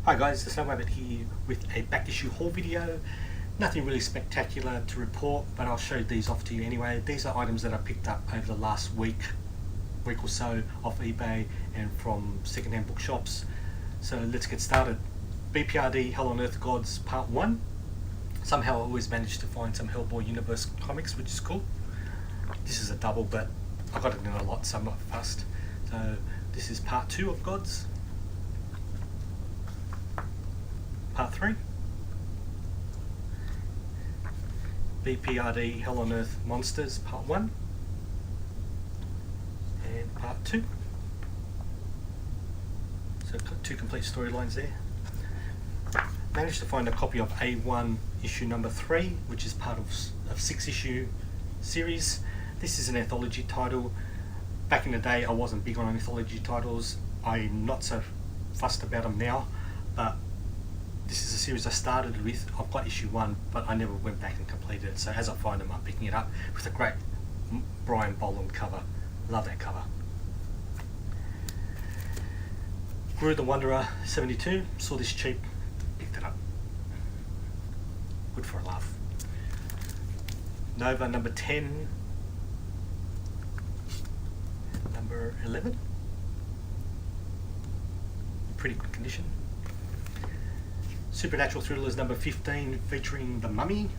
Hi guys, it's Rabbit here with a back issue haul video. Nothing really spectacular to report, but I'll show these off to you anyway. These are items that I picked up over the last week or so off eBay and from secondhand bookshops. So let's get started. BPRD Hell on Earth Gods Part 1. Somehow I always managed to find some Hellboy Universe comics, which is cool. This is a double, but I got it in a lot, so I'm not fussed. So this is Part 2 of Gods. Part 3. BPRD Hell on Earth Monsters Part 1 and Part 2. So I've got two complete storylines there. Managed to find a copy of A1 issue number 3, which is part of a 6-issue series. This is an anthology title. Back in the day I wasn't big on anthology titles. I'm not so fussed about them now, but this is a series I started with. I've got issue 1, but I never went back and completed it. So as I find them, I'm picking it up with a great Brian Boland cover. Love that cover. Gru the Wanderer 72. Saw this cheap, picked it up. Good for a laugh. Nova number 10. Number 11. Pretty good condition. Supernatural Thrillers number 15 featuring The Mummy.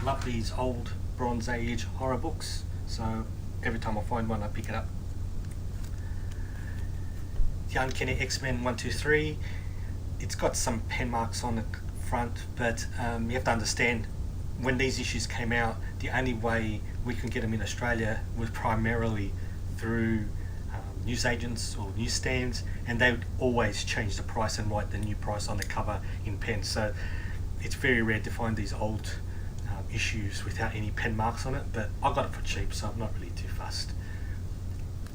Love these old Bronze Age horror books, so every time I find one I pick it up. The Uncanny X-Men 123. It's got some pen marks on the front, but you have to understand, when these issues came out, the only way we can get them in Australia was primarily through newsagents or newsstands, and they would always change the price and write the new price on the cover in pen. So it's very rare to find these old issues without any pen marks on it, but I got it for cheap, so I'm not really too fussed.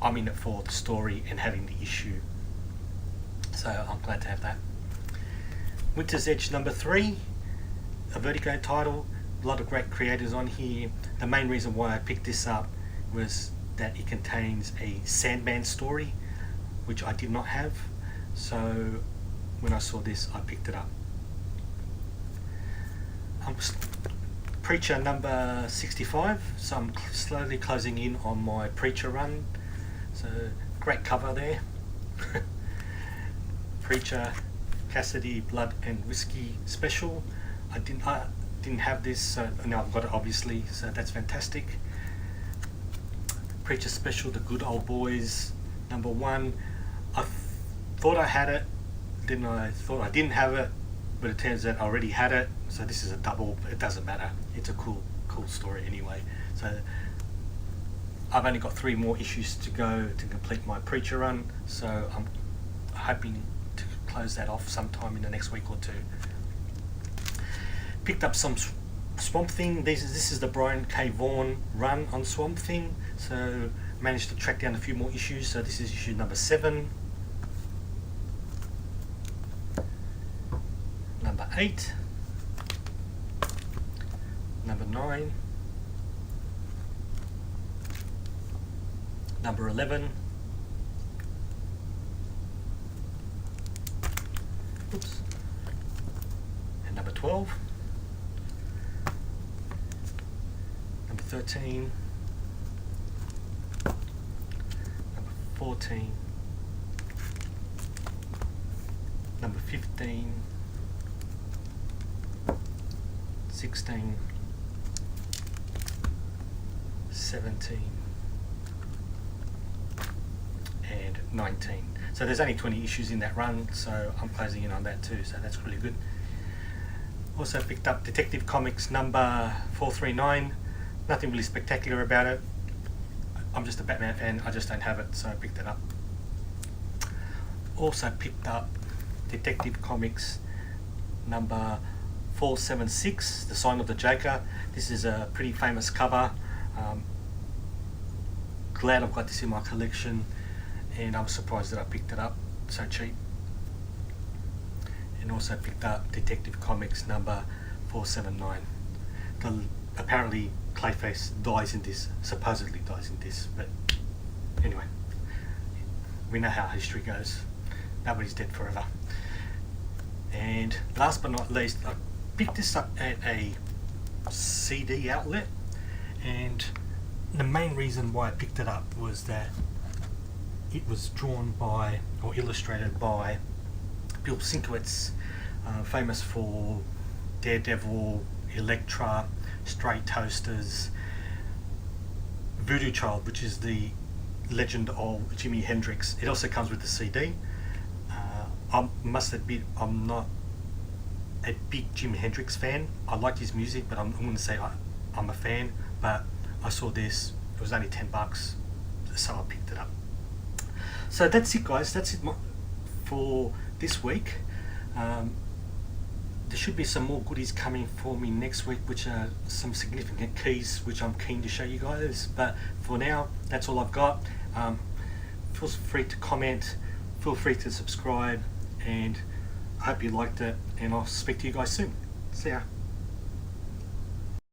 I'm in it for the story and having the issue, so I'm glad to have that. Winter's Edge number 3, a Vertigo title. A lot of great creators on here. The main reason why I picked this up was that it contains a Sandman story, which I did not have, so when I saw this I picked it up. Preacher number 65, so I'm slowly closing in on my Preacher run, so great cover there. Preacher Cassidy Blood and Whiskey special. I didn't have this, so now I've got it obviously, so that's fantastic. Preacher Special, The Good Old Boys, number 1. I thought I had it, then I thought I didn't have it, but it turns out I already had it, so this is a double. It doesn't matter, it's a cool story anyway. So I've only got 3 more issues to go to complete my Preacher run, so I'm hoping to close that off sometime in the next week or 2. Picked up some Swamp Thing. This is the Brian K. Vaughan run on Swamp Thing, so managed to track down a few more issues. So this is issue number 7, number 8, number 9, number 11, oops, and number 12, number 13, number 14, number 15, 16, 17, and 19. So there's only 20 issues in that run, so I'm closing in on that too, so that's really good. Also picked up Detective Comics number 439. Nothing really spectacular about it. I'm just a Batman fan, I just don't have it, so I picked it up. Also picked up Detective Comics number 476, The Sign of the Joker. This is a pretty famous cover. Glad I've got this in my collection, and I'm surprised that I picked it up so cheap. And also picked up Detective Comics number 479. Apparently Clayface dies in this, supposedly dies in this, but anyway, we know how history goes. Nobody's dead forever. And last but not least, I picked this up at a CD outlet, and the main reason why I picked it up was that it was drawn by or illustrated by Bill Sienkiewicz, famous for Daredevil, Elektra, Stray Toasters, Voodoo Child, which is the legend of Jimi Hendrix. It also comes with the CD. I must admit, I'm not a big Jimi Hendrix fan. I like his music, but I'm going to say I'm a fan. But I saw this, it was only $10, so I picked it up. So that's it, guys. That's it for this week. There should be some more goodies coming for me next week, which are some significant keys which I'm keen to show you guys. But for now, that's all I've got. Feel free to comment, feel free to subscribe, and I hope you liked it, and I'll speak to you guys soon. See ya.